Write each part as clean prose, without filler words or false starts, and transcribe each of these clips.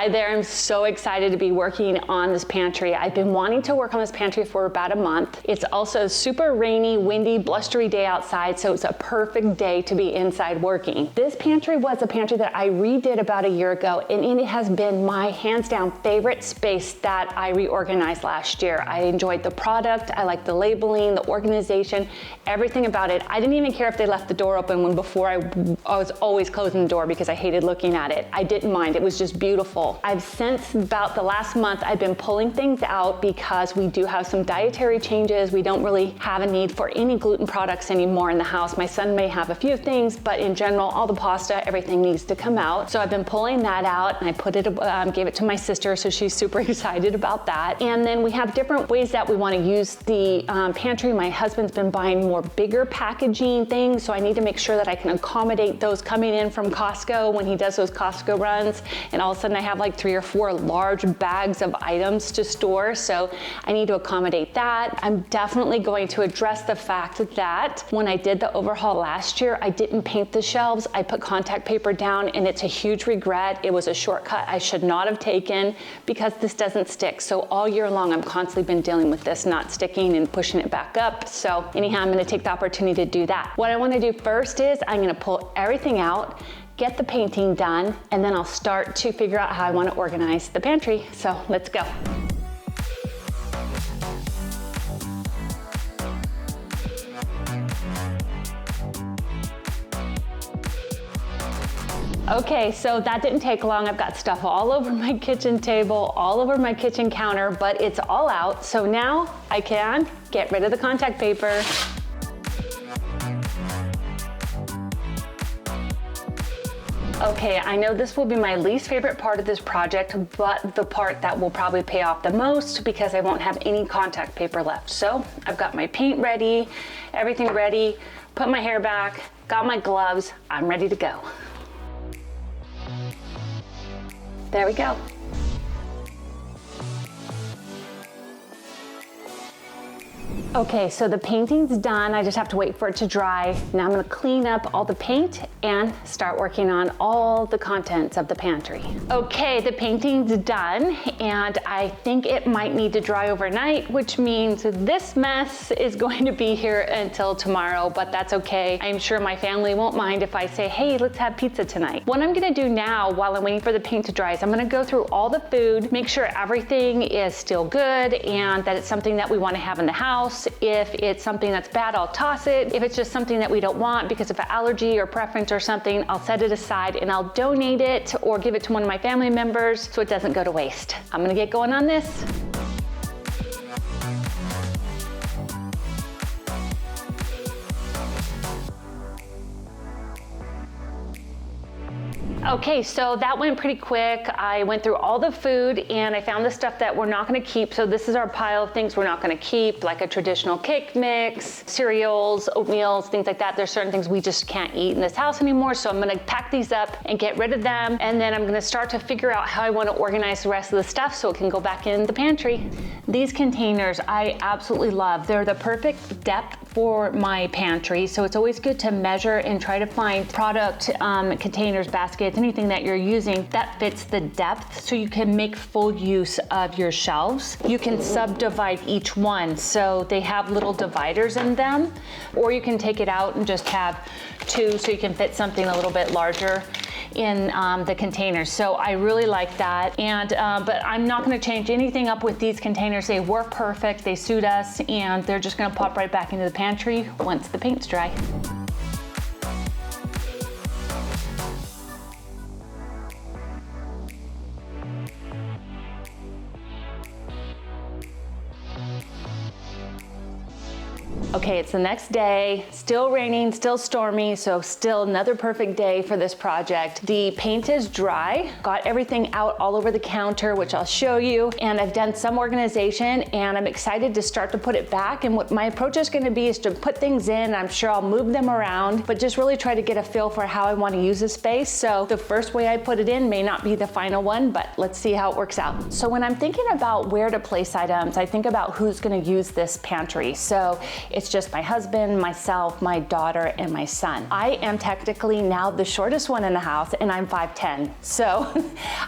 Hi there, I'm so excited to be working on this pantry. I've been wanting to work on this pantry for about a month. It's also a super rainy, windy, blustery day outside, so it's a perfect day to be inside working. This pantry was a pantry that I redid about a year ago, and it has been my hands down favorite space that I reorganized last year. I enjoyed the product, I liked the labeling, the organization, everything about it. I didn't even care if they left the door open when before I was always closing the door because I hated looking at it. I didn't mind, it was just beautiful. I've since about the last month, I've been pulling things out because we do have some dietary changes. We don't really have a need for any gluten products anymore in the house. My son may have a few things, but in general, all the pasta, everything needs to come out. So I've been pulling that out, and I put it, gave it to my sister, so she's super excited about that. And then we have different ways that we want to use the pantry. My husband's been buying more bigger packaging things, so I need to make sure that I can accommodate those coming in from Costco when he does those Costco runs. And all of a sudden I have like 3 or 4 large bags of items to store, so I need to accommodate that. I'm definitely going to address the fact that when I did the overhaul last year, I didn't paint the shelves. I put contact paper down, and it's a huge regret. It was a shortcut I should not have taken because this doesn't stick. So all year long, I'm constantly been dealing with this not sticking and pushing it back up. So anyhow, I'm gonna take the opportunity to do that. What I wanna do first is I'm gonna pull everything out, get the painting done, and then I'll start to figure out how I want to organize the pantry. So let's go. Okay, so that didn't take long. I've got stuff all over my kitchen table, all over my kitchen counter, but it's all out. So now I can get rid of the contact paper. Okay, I know this will be my least favorite part of this project, but the part that will probably pay off the most because I won't have any contact paper left. So I've got my paint ready, everything ready, put my hair back, got my gloves, I'm ready to go. There we go. Okay, so the painting's done. I just have to wait for it to dry. Now I'm gonna clean up all the paint and start working on all the contents of the pantry. Okay, the painting's done, and I think it might need to dry overnight, which means this mess is going to be here until tomorrow, but that's okay. I'm sure my family won't mind if I say, hey, let's have pizza tonight. What I'm gonna do now while I'm waiting for the paint to dry is I'm gonna go through all the food, make sure everything is still good and that it's something that we wanna have in the house. If it's something that's bad, I'll toss it. If it's just something that we don't want because of an allergy or preference or something, I'll set it aside and I'll donate it or give it to one of my family members so it doesn't go to waste. I'm gonna get going on this. Okay, so that went pretty quick. I went through all the food and I found the stuff that we're not gonna keep. So this is our pile of things we're not gonna keep, like a traditional cake mix, cereals, oatmeals, things like that. There's certain things we just can't eat in this house anymore. So I'm gonna pack these up and get rid of them. And then I'm gonna start to figure out how I wanna organize the rest of the stuff so it can go back in the pantry. These containers I absolutely love. They're the perfect depth for my pantry. So it's always good to measure and try to find product containers, baskets, anything that you're using that fits the depth so you can make full use of your shelves. You can subdivide each one. So they have little dividers in them, or you can take it out and just have 2 so you can fit something a little bit larger in the containers. So I really like that. And but I'm not gonna change anything up with these containers. They work perfect, they suit us, and they're just gonna pop right back into the pantry once the paint's dry. Okay, it's the next day, still raining, still stormy, so still another perfect day for this project. The paint is dry, got everything out all over the counter, which I'll show you, and I've done some organization, and I'm excited to start to put it back. And what my approach is gonna be is to put things in. I'm sure I'll move them around, but just really try to get a feel for how I wanna use the space. So the first way I put it in may not be the final one, but let's see how it works out. So when I'm thinking about where to place items, I think about who's gonna use this pantry. So it's It's just my husband, myself, my daughter, and my son. I am technically now the shortest one in the house, and I'm 5'10". So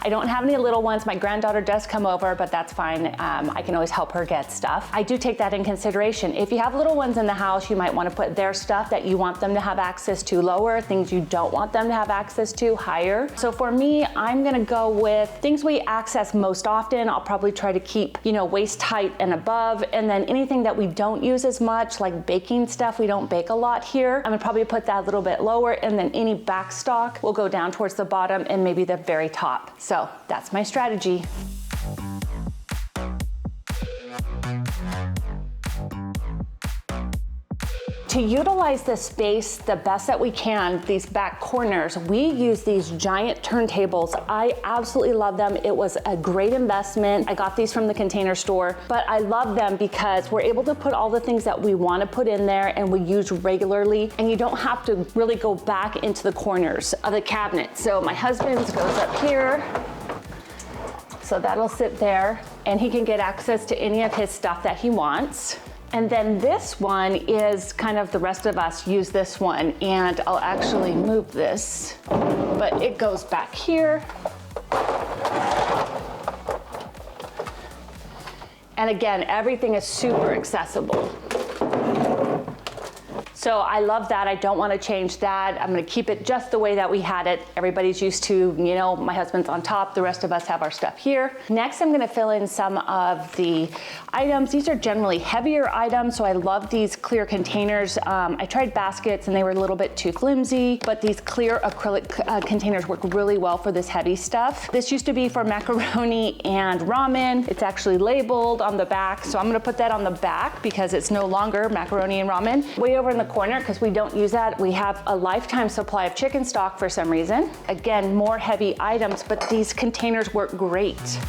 I don't have any little ones. My granddaughter does come over, but that's fine. I can always help her get stuff. I do take that in consideration. If you have little ones in the house, you might want to put their stuff that you want them to have access to lower, things you don't want them to have access to higher. So for me, I'm gonna go with things we access most often. I'll probably try to keep, waist height and above, and then anything that we don't use as much, like baking stuff, we don't bake a lot here. I'm gonna probably put that a little bit lower, and then any back stock will go down towards the bottom and maybe the very top. So that's my strategy. To utilize the space the best that we can, these back corners, we use these giant turntables. I absolutely love them. It was a great investment. I got these from the Container Store, but I love them because we're able to put all the things that we want to put in there and we use regularly, and you don't have to really go back into the corners of the cabinet. So my husband's goes up here, so that'll sit there, and he can get access to any of his stuff that he wants. And then this one is kind of the rest of us use this one, and I'll actually move this, but it goes back here. And again, everything is super accessible. So I love that. I don't want to change that. I'm going to keep it just the way that we had it. Everybody's used to, my husband's on top. The rest of us have our stuff here. Next, I'm going to fill in some of the items. These are generally heavier items, so I love these clear containers. I tried baskets and they were a little bit too flimsy, but these clear acrylic containers work really well for this heavy stuff. This used to be for macaroni and ramen. It's actually labeled on the back, so I'm going to put that on the back because it's no longer macaroni and ramen. Way over in the corner, because we don't use that, we have a lifetime supply of chicken stock for some reason. Again, more heavy items, but these containers work great.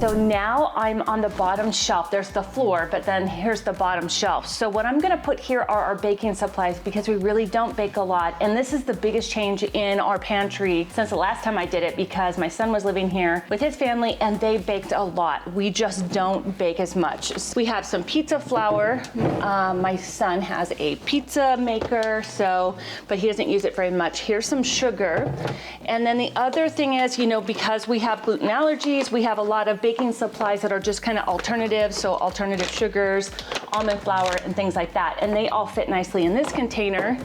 So now I'm on the bottom shelf. There's the floor, but then here's the bottom shelf. So what I'm gonna put here are our baking supplies because we really don't bake a lot. And this is the biggest change in our pantry since the last time I did it, because my son was living here with his family and they baked a lot. We just don't bake as much. So we have some pizza flour. My son has a pizza maker, but he doesn't use it very much. Here's some sugar. And then the other thing is, because we have gluten allergies, we have a lot of baking supplies that are just kind of alternatives, so alternative sugars, almond flour, and things like that. And they all fit nicely in this container.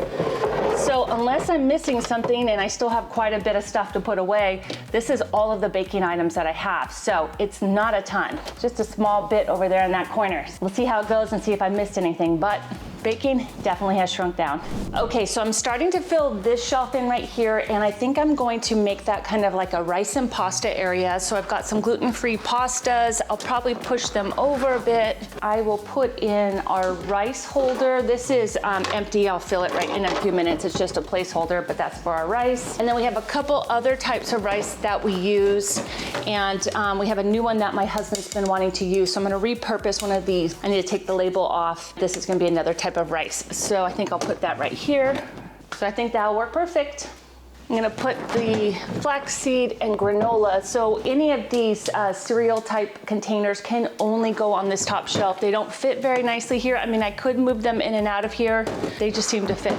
So unless I'm missing something and I still have quite a bit of stuff to put away, this is all of the baking items that I have. So it's not a ton, just a small bit over there in that corner. We'll see how it goes and see if I missed anything, but baking definitely has shrunk down. Okay, so I'm starting to fill this shelf in right here, and I think I'm going to make that kind of like a rice and pasta area. So I've got some gluten-free pastas. I'll probably push them over a bit. I will put in our rice holder. This is empty. I'll fill it right in a few minutes. It's just a placeholder, but that's for our rice. And then we have a couple other types of rice that we use, and we have a new one that my husband's been wanting to use. So I'm gonna repurpose one of these. I need to take the label off. This is gonna be another type of rice. So I think I'll put that right here. So I think that'll work perfect. I'm gonna put the flaxseed and granola. So any of these cereal type containers can only go on this top shelf. They don't fit very nicely here. I mean, I could move them in and out of here. They just seem to fit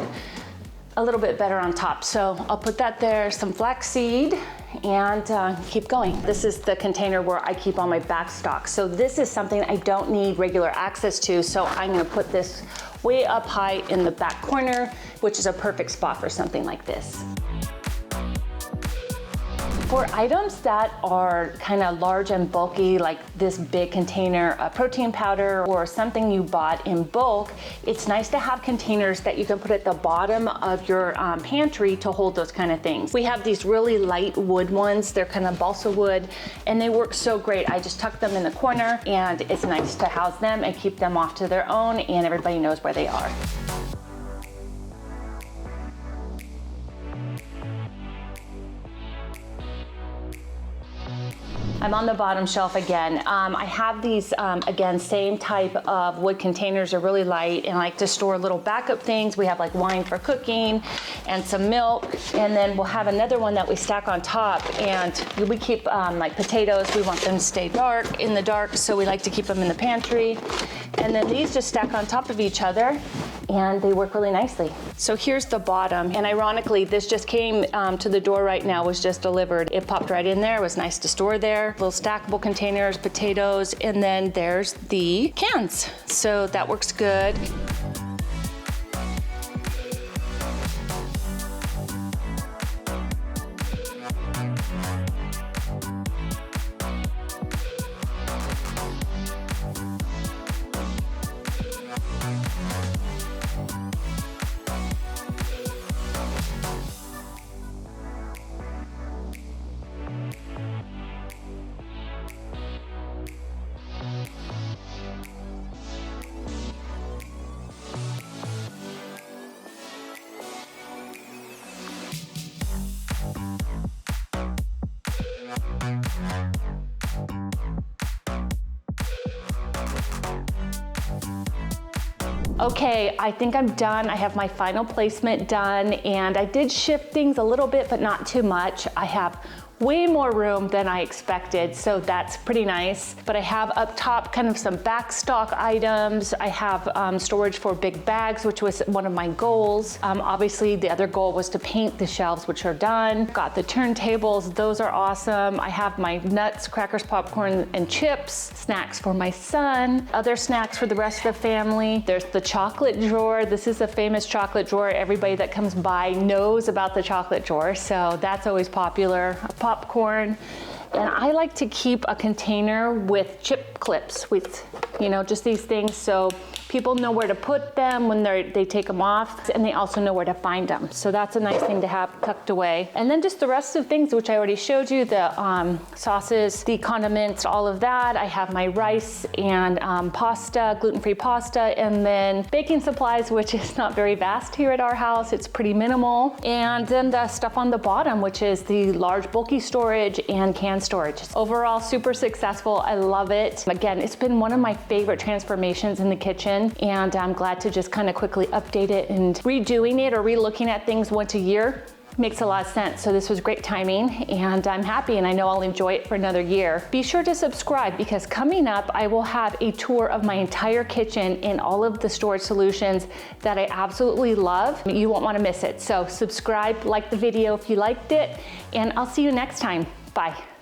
a little bit better on top. So I'll put that there, some flaxseed, and keep going. This is the container where I keep all my back stock. So this is something I don't need regular access to, so I'm gonna put this way up high in the back corner, which is a perfect spot for something like this. For items that are kind of large and bulky, like this big container of protein powder or something you bought in bulk, it's nice to have containers that you can put at the bottom of your pantry to hold those kind of things. We have these really light wood ones. They're kind of balsa wood, and they work so great. I just tuck them in the corner, and it's nice to house them and keep them off to their own, and everybody knows where they are. I'm on the bottom shelf again. I have these, again, same type of wood containers. They're really light, and I like to store little backup things. We have like wine for cooking and some milk, and then we'll have another one that we stack on top, and we keep like potatoes. We want them to stay dark, in the dark, so we like to keep them in the pantry. And then these just stack on top of each other, and they work really nicely. So here's the bottom, and ironically, this just came to the door right now, was just delivered. It popped right in there. It was nice to store there. Little stackable containers, potatoes, and then there's the cans. So that works good. Okay, I think I'm done. I have my final placement done, and I did shift things a little bit, but not too much. I have way more room than I expected, so that's pretty nice. But I have up top kind of some back stock items. I have storage for big bags, which was one of my goals. Obviously, the other goal was to paint the shelves, which are done. Got the turntables, those are awesome. I have my nuts, crackers, popcorn, and chips, snacks for my son, other snacks for the rest of the family. There's the chocolate drawer. This is a famous chocolate drawer. Everybody that comes by knows about the chocolate drawer, so that's always popular. Popcorn, and I like to keep a container with chip clips with, just these things, so people know where to put them when they take them off, and they also know where to find them. So that's a nice thing to have tucked away. And then just the rest of things, which I already showed you, the sauces, the condiments, all of that. I have my rice and pasta, gluten-free pasta, and then baking supplies, which is not very vast here at our house. It's pretty minimal. And then the stuff on the bottom, which is the large bulky storage and can storage. Overall, super successful. I love it. Again, it's been one of my favorite transformations in the kitchen, and I'm glad to just kind of quickly update it, and redoing it or re-looking at things once a year makes a lot of sense. So this was great timing, and I'm happy, and I know I'll enjoy it for another year. Be sure to subscribe, because coming up I will have a tour of my entire kitchen and all of the storage solutions that I absolutely love. You won't want to miss it. So subscribe, like the video if you liked it, and I'll see you next time. Bye.